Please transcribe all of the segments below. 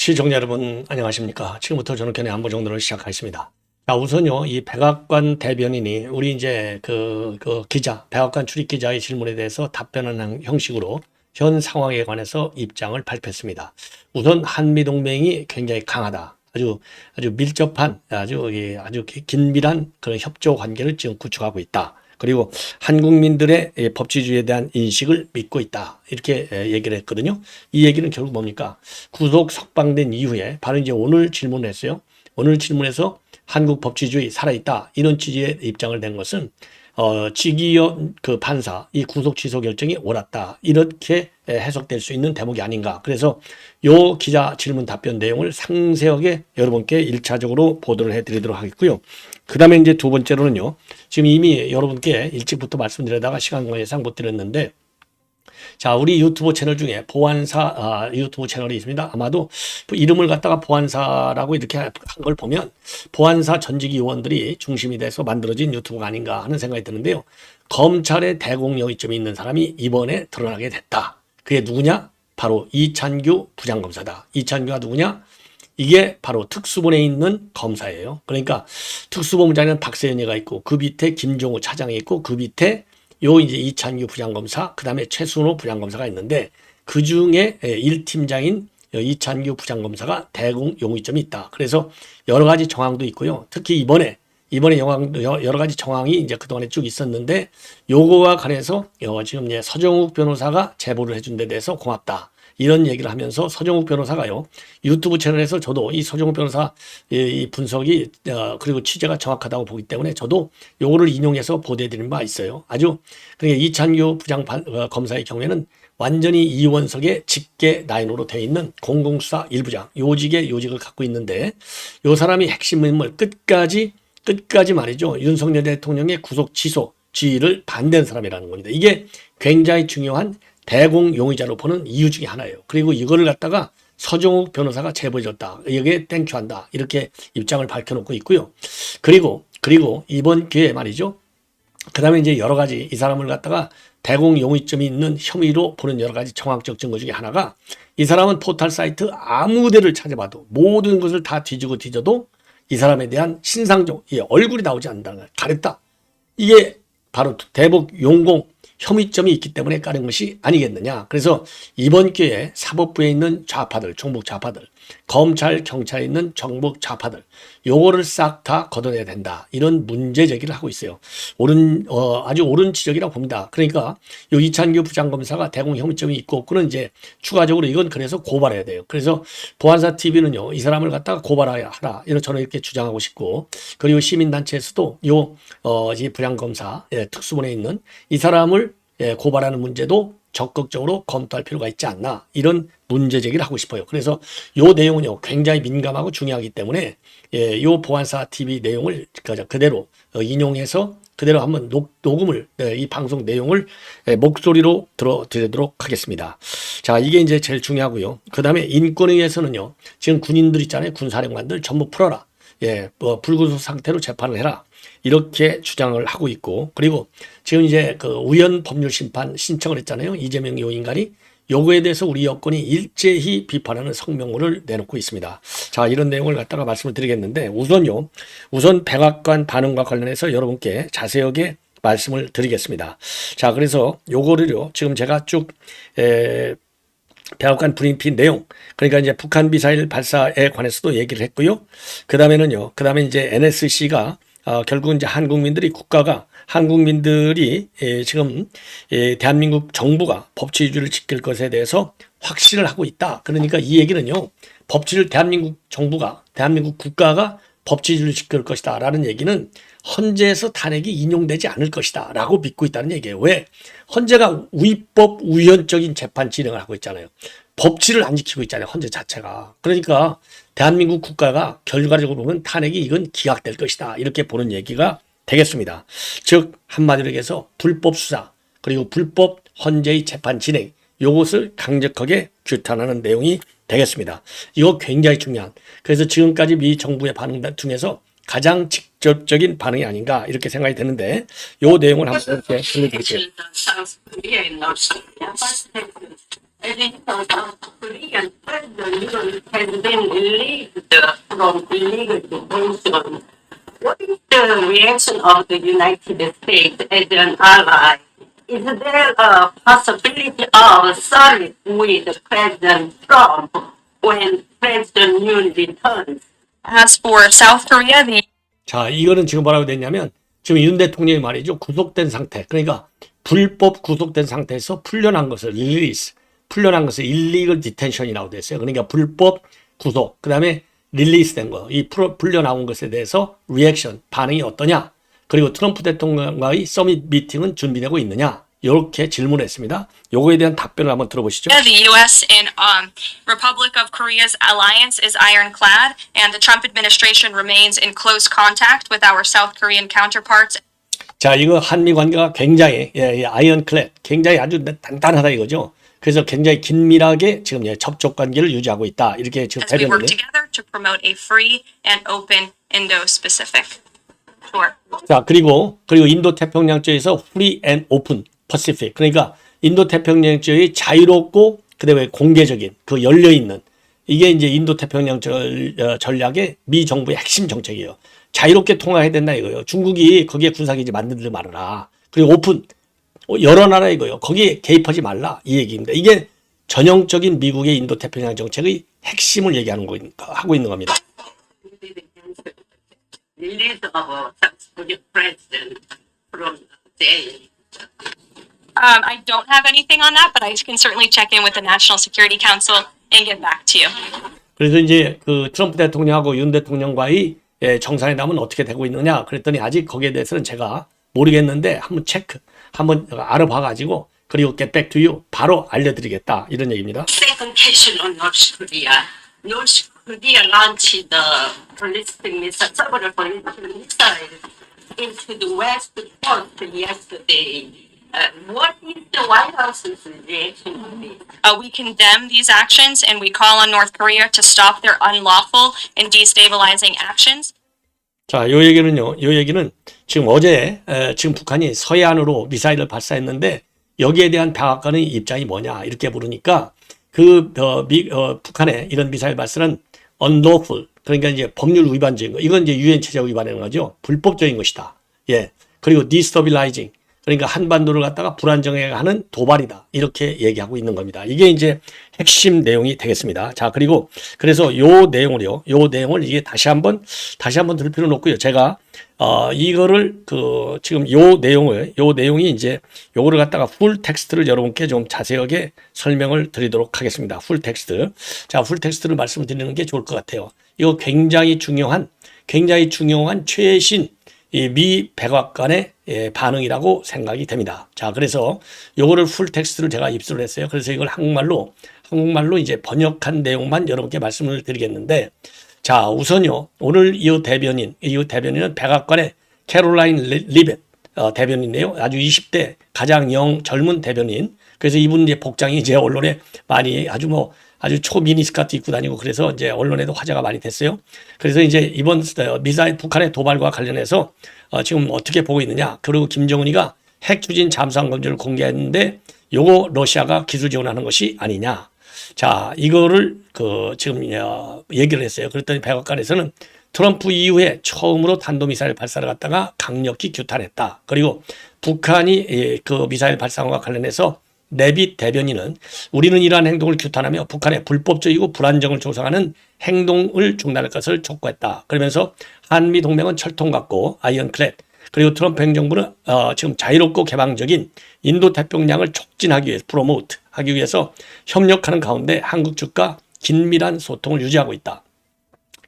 시청자 여러분 안녕하십니까. 지금부터 저는 견해 안보 정도를 시작하겠습니다. 자, 우선요, 이 백악관 대변인이 우리 이제 그 기자, 백악관 출입 기자의 질문에 대해서 답변하는 형식으로 현 상황에 관해서 입장을 발표했습니다. 우선 한미동맹이 굉장히 강하다. 아주 밀접한 아주 긴밀한 그런 협조 관계를 지금 구축하고 있다. 그리고 한국민들의 법치주의에 대한 인식을 믿고 있다. 이렇게 얘기를 했거든요. 이 얘기는 결국 뭡니까? 구속 석방된 이후에 바로 이제 오늘 질문을 했어요. 오늘 질문에서 한국 법치주의 살아있다. 이런 취지의 입장을 낸 것은 지기현 그 판사 이 구속 취소 결정이 옳았다. 이렇게 해석될 수 있는 대목이 아닌가. 그래서 요 기자 질문 답변 내용을 상세하게 여러분께 1차적으로 보도를 해드리도록 하겠고요. 그 다음에 이제 두 번째로는요. 지금 이미 여러분께 일찍부터 말씀드리다가 시간 관계상 못 드렸는데, 자, 우리 유튜브 채널 중에 보안사 유튜브 채널이 있습니다. 아마도 이름을 갖다가 보안사라고 이렇게 한 걸 보면 보안사 전직 요원들이 중심이 돼서 만들어진 유튜브가 아닌가 하는 생각이 드는데요. 검찰의 대공영의점이 있는 사람이 이번에 드러나게 됐다. 그게 누구냐? 바로 이찬규 부장검사다. 이찬규가 누구냐? 이게 바로 특수본에 있는 검사예요. 그러니까 특수본부장에는 박세현이가 있고 그 밑에 김종우 차장이 있고 그 밑에 요 이제 이찬규 부장검사, 그 다음에 최순호 부장검사가 있는데 그 중에 1팀장인 이찬규 부장검사가 대공용의점이 있다. 그래서 여러 가지 정황도 있고요. 특히 이번에 여러 가지 정황이 이제 그동안에 쭉 있었는데 요거와 관해서 지금 이제 서정욱 변호사가 제보를 해준 데 대해서 고맙다. 이런 얘기를 하면서 서정욱 변호사가요, 유튜브 채널에서 저도 이 서정욱 변호사 이 분석이 그리고 취재가 정확하다고 보기 때문에 저도 요거를 인용해서 보도해드린 바 있어요. 아주 그러니까 이찬규 검사의 경우에는 완전히 이원석의 직계 라인으로 되어 있는 공공수사 1부장 요직을 갖고 있는데 요 사람이 핵심 인물 끝까지 말이죠. 윤석열 대통령의 구속 취소 지휘를 반대한 사람이라는 겁니다. 이게 굉장히 중요한 대공용의자로 보는 이유 중에 하나예요. 그리고 이거를 갖다가 서정욱 변호사가 제보해줬다. 여기에 땡큐한다. 이렇게 입장을 밝혀놓고 있고요. 그리고 이번 기회에 말이죠. 그 다음에 이제 여러 가지 이 사람을 갖다가 대공용의점이 있는 혐의로 보는 여러 가지 정황적 증거 중에 하나가 이 사람은 포털 사이트 아무 데를 찾아봐도 모든 것을 다 뒤져도 이 사람에 대한 신상적 얼굴이 나오지 않는다는 걸 가렸다. 이게 바로 대북 용공 혐의점이 있기 때문에 까는 것이 아니겠느냐. 그래서 이번 기회에 사법부에 있는 좌파들, 종북 좌파들, 검찰, 경찰에 있는 정북 좌파들, 요거를 싹 다 걷어내야 된다. 이런 문제 제기를 하고 있어요. 아주 옳은 지적이라고 봅니다. 그러니까 요 이찬규 부장검사가 대공 혐의점이 있고 없고는 이제 추가적으로 이건 그래서 고발해야 돼요. 그래서 보안사 TV는요, 이 사람을 갖다가 고발하라. 이런 저는 이렇게 주장하고 싶고, 그리고 시민단체에서도 이 부장검사, 특수본에 있는 이 사람을 고발하는 문제도 적극적으로 검토할 필요가 있지 않나, 이런 문제 제기를 하고 싶어요. 그래서 요 내용은요 굉장히 민감하고 중요하기 때문에 요 보안사 TV 내용을 그대로 인용해서 그대로 한번 녹음을 이 방송 내용을 목소리로 들어드리도록 하겠습니다. 자, 이게 이제 제일 중요하고요. 그 다음에 인권위에서는요, 지금 군인들 있잖아요, 군사령관들 전부 풀어라. 불구속 상태로 재판을 해라. 이렇게 주장을 하고 있고, 그리고 지금 이제 그 우연 법률 심판 신청을 했잖아요. 이재명 요 인간이. 요거에 대해서 우리 여권이 일제히 비판하는 성명문을 내놓고 있습니다. 자, 이런 내용을 갖다가 말씀을 드리겠는데, 우선 백악관 반응과 관련해서 여러분께 자세하게 말씀을 드리겠습니다. 자, 그래서 요거를요, 지금 제가 쭉 백악관 브리핑 내용, 그러니까 이제 북한 미사일 발사에 관해서도 얘기를 했고요. 그 다음에 이제 NSC가 결국 이제 한국민들이 지금 대한민국 정부가 법치주의를 지킬 것에 대해서 확신을 하고 있다. 그러니까 이 얘기는요, 대한민국 국가가 법치주의를 지킬 것이다 라는 얘기는 헌재에서 탄핵이 인용되지 않을 것이다 라고 믿고 있다는 얘기예요. 왜? 헌재가 위법 우연적인 재판 진행을 하고 있잖아요. 법치를 안 지키고 있잖아요, 헌재 자체가. 그러니까 대한민국 국가가 결과적으로 보면 탄핵이 이건 기각될 것이다, 이렇게 보는 얘기가 되겠습니다. 즉 한마디로 얘기해서 불법 수사 그리고 불법 헌재의 재판 진행, 요것을 강력하게 규탄하는 내용이 되겠습니다. 이거 굉장히 중요한, 그래서 지금까지 미 정부의 반응 중에서 가장 직접적인 반응이 아닌가 이렇게 생각이 되는데, 요 내용을 한번 이렇게 들려드릴게요. It is South Korean president has been released from illegal detention. What is the reaction of the United States as an ally? Is there a possibility of summit with President Trump when President Yoon returns? As for South Korea, the 자, 이거는 지금 뭐라고 됐냐면 지금 윤 대통령이 말이죠. 구속된 상태. 그러니까 불법 구속된 상태에서 풀려난 것을 릴리스. 풀려난 것을 illegal detention이라고 됐어요. 그러니까 불법 구속. 그다음에 릴리스 된 거. 이 풀려나온 것에 대해서 리액션, 반응이 어떠냐? 그리고 트럼프 대통령과의 서밋 미팅은 준비되고 있느냐? 이렇게 질문했습니다. 요거에 대한 답변을 한번 들어보시죠. the U.S. and Republic of Korea's alliance is ironclad, and the Trump administration remains in close contact with our South Korean counterparts. 자, 이거 한미 관계가 굉장히 아이언클랩, 굉장히 아주 단단하다 이거죠. 그래서 굉장히 긴밀하게 지금 접촉 관계를 유지하고 있다. 이렇게 지금 As we work 대변인이. together to promote a free and open Indo-Pacific. Sure. 자, 그리고 인도 태평양 쪽에서 free and open Pacific. 그러니까 인도 태평양 쪽이 자유롭고 그다음에 공개적인 그 열려 있는 이게 이제 인도 태평양 전략의 미 정부의 핵심 정책이에요. 자유롭게 통화해야 된다 이거예요. 중국이 거기에 군사기지 만들지 말아라. 그리고 오픈 열어놔라 이거예요. 거기에 개입하지 말라 이 얘기입니다. 이게 전형적인 미국의 인도 태평양 정책의 핵심을 얘기하는 거 하고 있는 겁니다. Release of South Korean president from jail. I don't have anything on that, but I can certainly check in with the National Security Council and get back to you. 그래서 이제 그 트럼프 대통령하고 윤 대통령과의 정상회담은 어떻게 되고 있느냐 그랬더니 아직 거기에 대해서는 제가 모르겠는데 한번 알아봐가지고 그리고 get back to you 바로 알려드리겠다 이런 얘기입니다. Second question on North Korea. North Korea launched the ballistic missile, several ballistic missiles into the west coast yesterday. What is the White House's reaction to this? We condemn these actions and we call on North Korea to stop their unlawful and destabilizing actions. 자, 요 얘기는 지금 어제 지금 북한이 서해안으로 미사일을 발사했는데 여기에 대한 백악관의 입장이 뭐냐 이렇게 물으니까 북한의 이런 미사일 발사는 unlawful 그러니까 이제 법률 위반적인 거 이건 이제 유엔 체제 위반하는 거죠. 불법적인 것이다. 예. 그리고 destabilizing 그러니까 한반도를 갖다가 불안정하게 하는 도발이다. 이렇게 얘기하고 있는 겁니다. 이게 이제 핵심 내용이 되겠습니다. 자, 그래서 요 내용을 이게 다시 한번 들 필요는 없고요. 제가, 이거를 지금 요 내용이 이제 요거를 갖다가 풀 텍스트를 여러분께 좀 자세하게 설명을 드리도록 하겠습니다. 풀 텍스트. 자, 풀 텍스트를 말씀드리는 게 좋을 것 같아요. 이거 굉장히 중요한 최신 이 미 백악관의 반응이라고 생각이 됩니다. 자, 그래서 요거를 풀 텍스트를 제가 입수를 했어요. 그래서 이걸 한국말로 이제 번역한 내용만 여러분께 말씀을 드리겠는데, 자, 우선요, 오늘 이 대변인은 백악관의 캐롤라인 리벳 대변인이에요. 아주 20대 가장 젊은 대변인. 그래서 이분 이제 복장이 이제 언론에 많이 아주 초미니스커트 입고 다니고 그래서 이제 언론에도 화제가 많이 됐어요. 그래서 이제 이번 미사일 북한의 도발과 관련해서 지금 어떻게 보고 있느냐. 그리고 김정은이가 핵 추진 잠수함 검증을 공개했는데 요거 러시아가 기술 지원하는 것이 아니냐. 자, 이거를 지금 얘기를 했어요. 그랬더니 백악관에서는 트럼프 이후에 처음으로 탄도미사일 발사를 갖다가 강력히 규탄했다. 그리고 북한이 그 미사일 발사와 관련해서 내빗 대변인은 우리는 이러한 행동을 규탄하며 북한의 불법적이고 불안정을 조성하는 행동을 중단할 것을 촉구했다. 그러면서 한미 동맹은 철통 같고 아이언클랩 그리고 트럼프 행정부는 지금 자유롭고 개방적인 인도 태평양을 촉진하기 위해서 프로모트 하기 위해서 협력하는 가운데 한국 측과 긴밀한 소통을 유지하고 있다.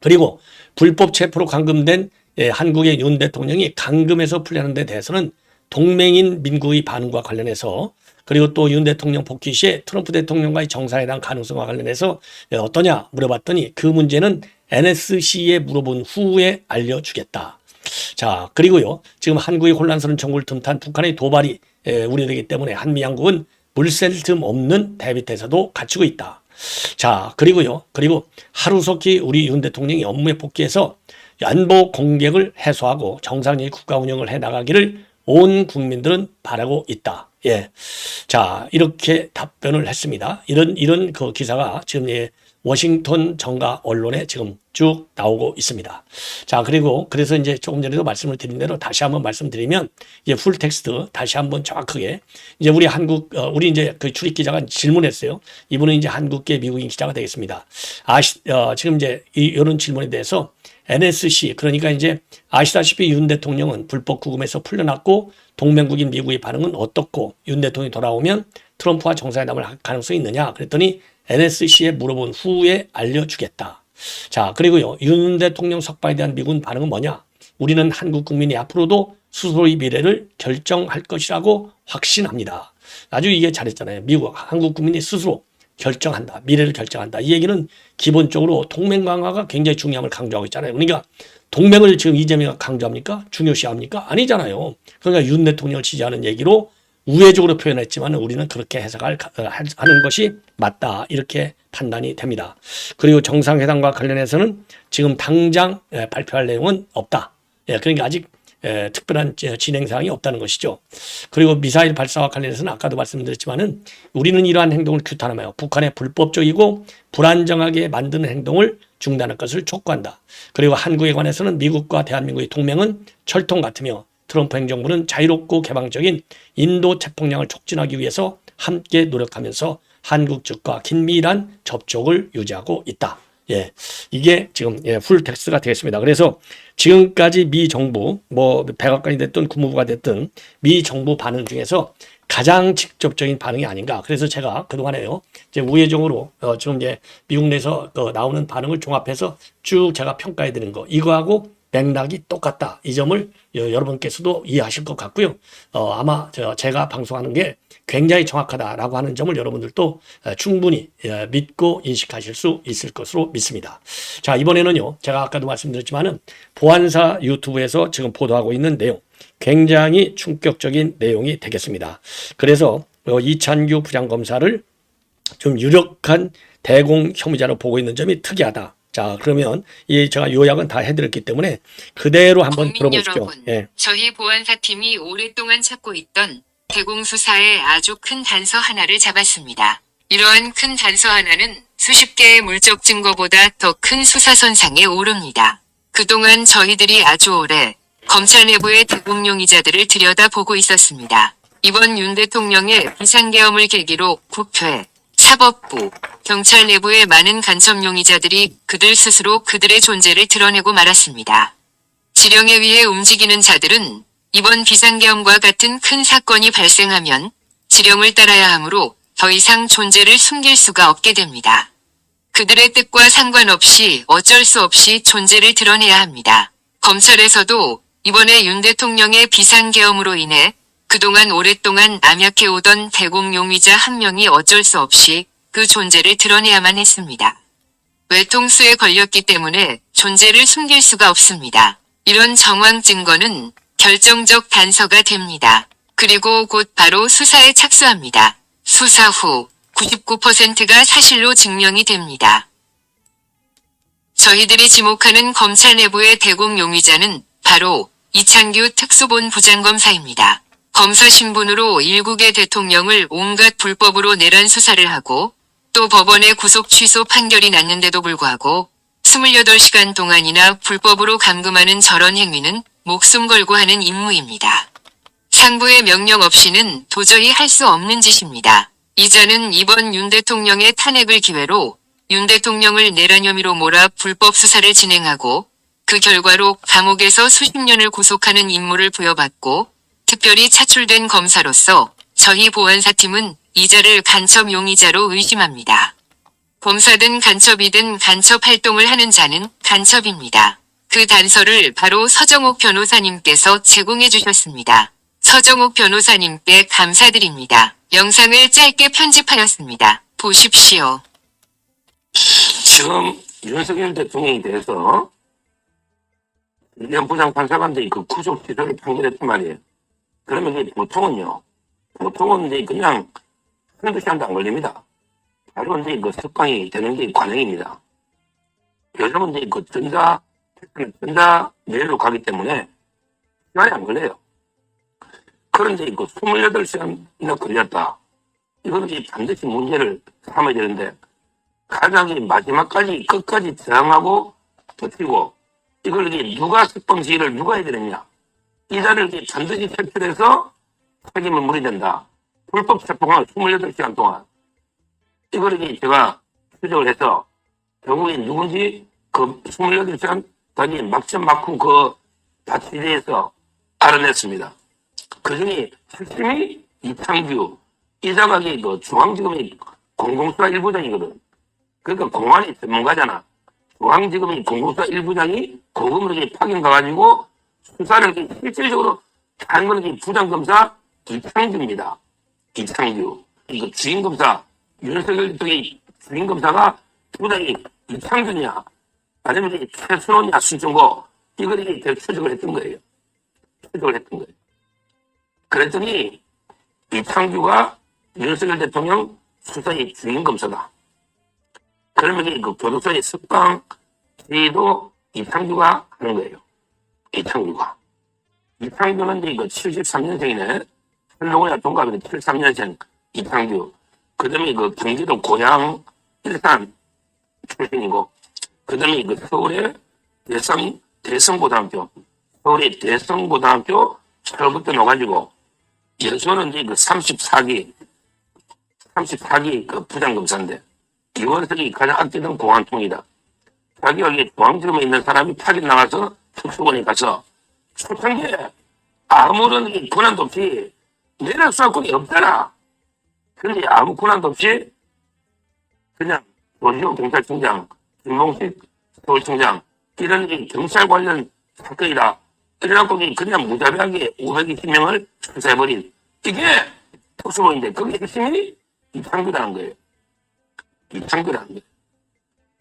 그리고 불법 체포로 감금된 한국의 윤 대통령이 감금에서 풀려는 데 대해서는 동맹인 민국의 반응과 관련해서 그리고 또 윤 대통령 복귀 시에 트럼프 대통령과의 정상회담 가능성과 관련해서 어떠냐 물어봤더니 그 문제는 NSC에 물어본 후에 알려주겠다. 자, 그리고요. 지금 한국의 혼란스러운 정부를 틈탄 북한의 도발이 우려되기 때문에 한미 양국은 물샐 틈 없는 대비 태세도 갖추고 있다. 자, 그리고 하루속히 우리 윤 대통령이 업무에 복귀해서 안보 공백을 해소하고 정상적인 국가 운영을 해 나가기를 온 국민들은 바라고 있다. 예. 자, 이렇게 답변을 했습니다. 이런 그 기사가 지금 워싱턴 정가 언론에 지금 쭉 나오고 있습니다. 자, 그리고 그래서 이제 조금 전에도 말씀을 드린 대로 다시 한번 말씀드리면 이제 풀 텍스트 다시 한번 정확하게 이제 우리 이제 그 출입 기자가 질문했어요. 이분은 이제 한국계 미국인 기자가 되겠습니다. 지금 이제 이런 질문에 대해서 NSC 그러니까 이제 아시다시피 윤 대통령은 불법 구금에서 풀려났고 동맹국인 미국의 반응은 어떻고 윤 대통령이 돌아오면 트럼프와 정상회담을 할 가능성이 있느냐 그랬더니 NSC에 물어본 후에 알려주겠다. 자, 그리고요 윤 대통령 석방에 대한 미군 반응은 뭐냐? 우리는 한국 국민이 앞으로도 스스로의 미래를 결정할 것이라고 확신합니다. 아주 이게 잘했잖아요. 한국 국민이 스스로 결정한다. 미래를 결정한다. 이 얘기는 기본적으로 동맹 강화가 굉장히 중요함을 강조하고 있잖아요. 그러니까 동맹을 지금 이재명이 강조합니까? 중요시합니까? 아니잖아요. 그러니까 윤 대통령을 지지하는 얘기로 우회적으로 표현했지만 우리는 그렇게 해석하는 것이 맞다. 이렇게 판단이 됩니다. 그리고 정상회담과 관련해서는 지금 당장 발표할 내용은 없다. 그러니까 아직 특별한 진행 사항이 없다는 것이죠. 그리고 미사일 발사와 관련해서는 아까도 말씀드렸지만은 우리는 이러한 행동을 규탄하며 북한의 불법적이고 불안정하게 만드는 행동을 중단할 것을 촉구한다. 그리고 한국에 관해서는 미국과 대한민국의 동맹은 철통 같으며 트럼프 행정부는 자유롭고 개방적인 인도 태평양을 촉진하기 위해서 함께 노력하면서 한국 측과 긴밀한 접촉을 유지하고 있다. 예, 이게 지금 풀 텍스트가 되겠습니다. 그래서 지금까지 미 정부 백악관이 됐든 국무부가 됐든 미 정부 반응 중에서 가장 직접적인 반응이 아닌가. 그래서 제가 그동안에요 이제 우회적으로 지금 이제 미국 내에서 나오는 반응을 종합해서 쭉 제가 평가해 드리는 거 이거하고 맥락이 똑같다. 이 점을 여러분께서도 이해하실 것 같고요. 아마 제가 방송하는 게 굉장히 정확하다라고 하는 점을 여러분들도 충분히 믿고 인식하실 수 있을 것으로 믿습니다. 자, 이번에는요. 제가 아까도 말씀드렸지만은 보안사 유튜브에서 지금 보도하고 있는 내용 굉장히 충격적인 내용이 되겠습니다. 그래서 이찬규 부장검사를 좀 유력한 대공 혐의자로 보고 있는 점이 특이하다. 자, 그러면 제가 요약은 다 해드렸기 때문에 그대로 한번 들어보시죠. 여러분, 저희 보안사팀이 오랫동안 찾고 있던 대공수사에 아주 큰 단서 하나를 잡았습니다. 이러한 큰 단서 하나는 수십 개의 물적 증거보다 더 큰 수사선상에 오릅니다. 그동안 저희들이 아주 오래 검찰 내부의 대공용의자들을 들여다보고 있었습니다. 이번 윤 대통령의 비상계엄을 계기로 국회, 사법부, 경찰 내부의 많은 간첩 용의자들이 그들 스스로 그들의 존재를 드러내고 말았습니다. 지령에 의해 움직이는 자들은 이번 비상계엄과 같은 큰 사건이 발생하면 지령을 따라야 하므로 더 이상 존재를 숨길 수가 없게 됩니다. 그들의 뜻과 상관없이 어쩔 수 없이 존재를 드러내야 합니다. 검찰에서도 이번에 윤 대통령의 비상계엄으로 인해 그동안 오랫동안 암약해오던 대공용의자 한 명이 어쩔 수 없이 그 존재를 드러내야만 했습니다. 외통수에 걸렸기 때문에 존재를 숨길 수가 없습니다. 이런 정황 증거는 결정적 단서가 됩니다. 그리고 곧 바로 수사에 착수합니다. 수사 후 99%가 사실로 증명이 됩니다. 저희들이 지목하는 검찰 내부의 대공용의자는 바로 이찬규 특수본부장검사입니다. 검사 신분으로 일국의 대통령을 온갖 불법으로 내란 수사를 하고 또 법원의 구속 취소 판결이 났는데도 불구하고 28시간 동안이나 불법으로 감금하는 저런 행위는 목숨 걸고 하는 임무입니다. 상부의 명령 없이는 도저히 할 수 없는 짓입니다. 이자는 이번 윤 대통령의 탄핵을 기회로 윤 대통령을 내란 혐의로 몰아 불법 수사를 진행하고 그 결과로 감옥에서 수십 년을 구속하는 임무를 부여받고 특별히 차출된 검사로서 저희 보안사팀은 이자를 간첩 용의자로 의심합니다. 검사든 간첩이든 간첩 활동을 하는 자는 간첩입니다. 그 단서를 바로 서정옥 변호사님께서 제공해 주셨습니다. 서정옥 변호사님께 감사드립니다. 영상을 짧게 편집하였습니다. 보십시오. 지금 윤석열 대통령에 대해서 부장판사관들이 그 구속 취소를 판결했단 말이에요. 그러면 보통은 이제 그냥 한두 시간도 안 걸립니다. 바로 이제 그 석방이 되는 게 관행입니다. 요즘은 이제 그 전자 메일로 가기 때문에 시간이 안 걸려요. 그런데 그 28시간이나 걸렸다. 이거는 반드시 문제를 삼아야 되는데 가장 마지막까지 끝까지 저항하고 버티고 이걸 누가 석방 지휘를 누가 해야 되느냐. 이 자를 반드시 탈출해서 책임을 물어야 된다. 불법 체포가 28시간 동안. 이걸 제가 추적을 해서 결국에 누군지 그 28시간 단위 막전 그 바치에 대해서 알아냈습니다. 그 중에 핵심이 이창규, 이자가 그 중앙지검의 공공수사 1부장이거든. 그러니까 공안의 전문가잖아. 중앙지검의 공공수사 1부장이 고검으로 파견 가가지고 수사를 실질적으로 하는 건 부장검사 이창규입니다. 이창규. 이거 주임검사, 윤석열 대통령의 주임검사가 부장이 이창규냐, 아니면 최순호냐, 순정고, 이걸 추적을 했던 거예요. 추적을 했던 거예요. 그랬더니 이창규가 윤석열 대통령 수사의 주임검사다. 그러면 그 교도소의 석방 지휘도 이창규가 하는 거예요. 이창규가. 이창규는 그 73년생이네. 한동훈이랑 동갑이네. 73년생 이창규. 그 다음에 그 경기도 고양 일산 출신이고, 그 다음에 그 서울의 대성고등학교. 서울의 대성고등학교 철부터 넣어가지고, 연수는 이제 그 34기 그 부장검사인데, 이원석이 가장 아끼던 공안통이다. 자기가 여기 중앙지검에 있는 사람이 파견 나가서 특수본에 가서 초창기에 아무런 권한도 없이 내란 수사권이 없잖아. 그런데 아무 권한도 없이 그냥 조지호 경찰청장, 김봉식 서울청장 이런 경찰 관련 사건이다. 이래갖고 그냥 무자비하게 520명을 수사해버린 이게 특수본인데 그게 핵심이 이창규라는 거예요. 이창규라는 거예요.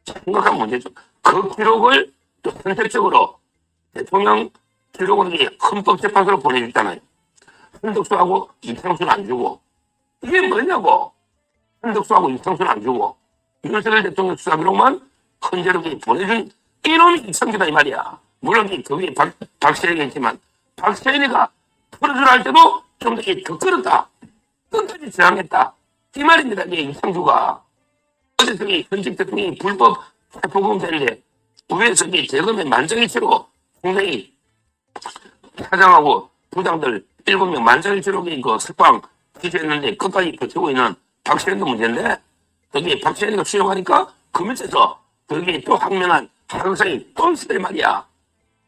심각한 문제죠. 그 기록을 또 선택적으로 대통령 기록을 헌법재판소로 보내줬잖아요. 한덕수하고 이창수는 안 주고. 이게 뭐냐고. 한덕수하고 이창수는 안 주고. 윤석열 대통령 수사 기록만 헌재로 보내준 이놈이 이창규다 이 말이야. 물론 그 위에 박세현이가 있지만 박세현이가 풀어주라 할 때도 좀 더 끌었다. 끝까지 저항했다. 이 말입니다. 이게 이창규가. 어제서 현직 대통령이 불법 체포범죄인데 위에서 대검의 만장일치로 상당히 사장하고 부장들 7명 만장일치로 그 석방 기재했는데 끝까지 버티고 있는 박세현도 문제인데 거기에 박세현이가 수용하니까 그 밑에서 거기에 또 항명한 하강상이 또 있을 말이야.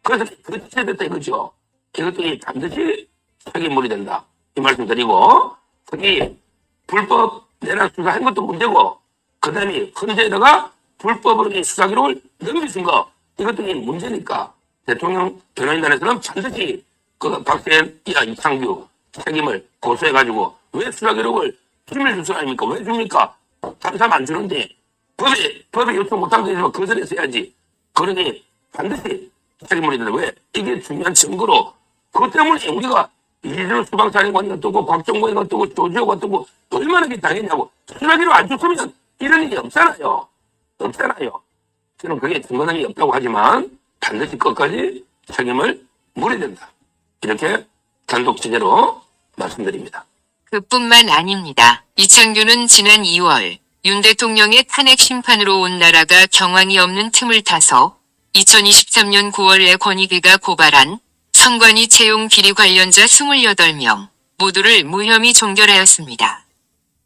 그래서 거치됐다 이거죠. 이것도 반드시 책임물이 된다. 이 말씀 드리고 특히 불법 내란 수사한 것도 문제고 그 다음에 헌재에다가 불법으로 수사 기록을 넘기신 거 이것도 문제니까 대통령 변호인단에서는 반드시 그 박세현이나 이창규 책임을 고소해가지고 왜 수사 기록을 비밀 수사 아닙니까? 왜 줍니까? 다른 사람 안 주는데 법에 요청 못하는 데서 거절했어야지. 그러니 반드시 책임을 져야 돼. 왜? 이게 중요한 증거로 그것 때문에 우리가 이재명 수방사령관이 뜨고 곽정권이 뜨고 조지호가 뜨고 얼마나 당했냐고. 수사 기록 안 줬으면 이런 일이 없잖아요. 없잖아요. 저는 그게 증거능이 없다고 하지만 반드시 끝까지 책임을 물어야 된다. 이렇게 단독 취재로 말씀드립니다. 그뿐만 아닙니다. 이창규는 지난 2월 윤 대통령의 탄핵 심판으로 온 나라가 경황이 없는 틈을 타서 2023년 9월에 권익위가 고발한 선관위 채용 비리 관련자 28명 모두를 무혐의 종결하였습니다.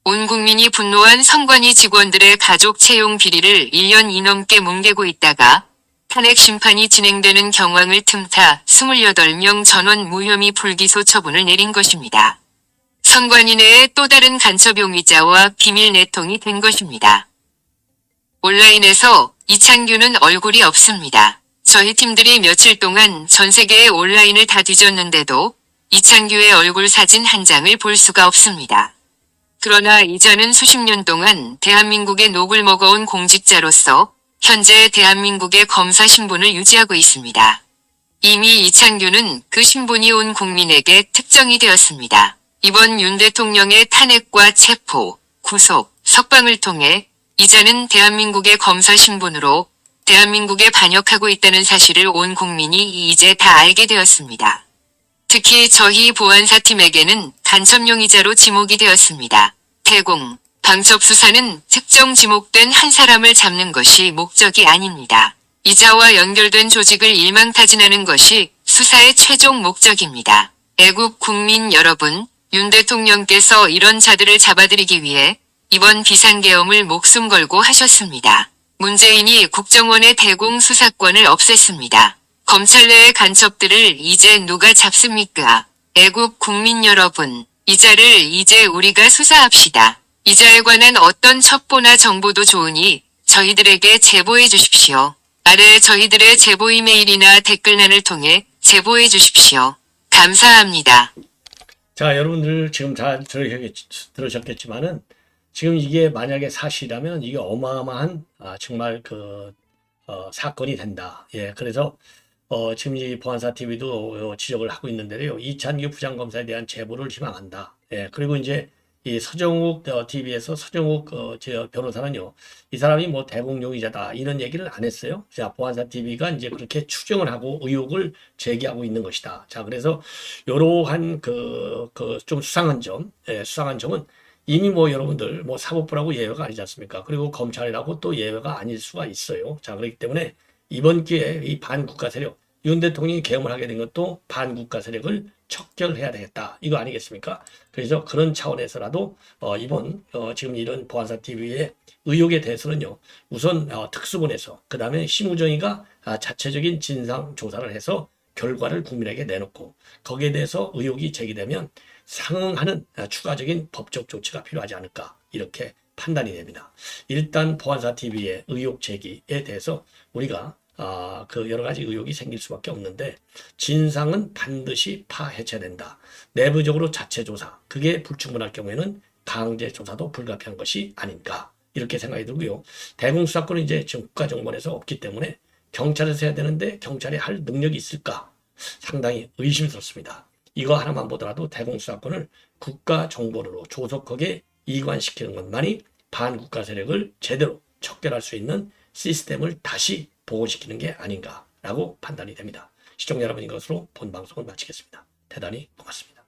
온 국민이 분노한 선관위 직원들의 가족 채용 비리를 1년이 넘게 뭉개고 있다가 탄핵 심판이 진행되는 경황을 틈타 28명 전원 무혐의 불기소 처분을 내린 것입니다. 선관위 내에 또 다른 간첩 용의자와 비밀 내통이 된 것입니다. 온라인에서 이창규는 얼굴이 없습니다. 저희 팀들이 며칠 동안 전 세계의 온라인을 다 뒤졌는데도 이창규의 얼굴 사진 한 장을 볼 수가 없습니다. 그러나 이자는 수십 년 동안 대한민국의 녹을 먹어온 공직자로서 현재 대한민국의 검사 신분을 유지하고 있습니다. 이미 이창규는 그 신분이 온 국민에게 특정이 되었습니다. 이번 윤 대통령의 탄핵과 체포, 구속, 석방을 통해 이자는 대한민국의 검사 신분으로 대한민국에 반역하고 있다는 사실을 온 국민이 이제 다 알게 되었습니다. 특히 저희 보안사팀에게는 간첩 용의자로 지목이 되었습니다. 대공, 방첩 수사는 특정 지목된 한 사람을 잡는 것이 목적이 아닙니다. 이자와 연결된 조직을 일망타진하는 것이 수사의 최종 목적입니다. 애국 국민 여러분, 윤 대통령께서 이런 자들을 잡아들이기 위해 이번 비상계엄을 목숨 걸고 하셨습니다. 문재인이 국정원의 대공 수사권을 없앴습니다. 검찰 내의 간첩들을 이제 누가 잡습니까? 애국 국민 여러분, 이자를 이제 우리가 수사합시다. 이자에 관한 어떤 첩보나 정보도 좋으니 저희들에게 제보해 주십시오. 아래 저희들의 제보 이메일이나 댓글란을 통해 제보해 주십시오. 감사합니다. 자, 여러분들 지금 잘 들으셨겠지만은 지금 이게 만약에 사실이라면 이게 어마어마한 정말 사건이 된다. 예, 그래서 지금 이 보안사 TV도 지적을 하고 있는데요. 이찬규 부장검사에 대한 제보를 희망한다. 예, 그리고 이제 이 서정욱 TV에서 서정욱 제 변호사는요, 이 사람이 뭐 대공 용의자다 이런 얘기를 안 했어요. 자, 보안사 TV가 이제 그렇게 추정을 하고 의혹을 제기하고 있는 것이다. 자, 그래서 이러한 좀 수상한 점, 예, 수상한 점은 이미 뭐 여러분들 뭐 사법부라고 예외가 아니지 않습니까? 그리고 검찰이라고 또 예외가 아닐 수가 있어요. 자, 그렇기 때문에 이번 기회에 이 반국가 세력, 윤 대통령이 계엄을 하게 된 것도 반국가 세력을 척결해야 되겠다. 이거 아니겠습니까? 그래서 그런 차원에서라도 이번 지금 이런 보안사 TV의 의혹에 대해서는요. 우선 특수본에서 그 다음에 심우정의가 자체적인 진상 조사를 해서 결과를 국민에게 내놓고 거기에 대해서 의혹이 제기되면 상응하는 추가적인 법적 조치가 필요하지 않을까 이렇게 판단이 됩니다. 일단 보안사 TV의 의혹 제기에 대해서 우리가 여러 가지 의혹이 생길 수밖에 없는데 진상은 반드시 파헤쳐야 된다. 내부적으로 자체 조사, 그게 불충분할 경우에는 강제 조사도 불가피한 것이 아닌가 이렇게 생각이 들고요. 대공수사권은 이제 지금 국가정보원에서 없기 때문에 경찰에서 해야 되는데 경찰이 할 능력이 있을까 상당히 의심스럽습니다. 이거 하나만 보더라도 대공수사권을 국가정보원으로 조속하게 이관시키는 것만이 반국가 세력을 제대로 척결할 수 있는 시스템을 다시 보호시키는 게 아닌가라고 판단이 됩니다. 시청자 여러분, 이것으로 본 방송을 마치겠습니다. 대단히 고맙습니다.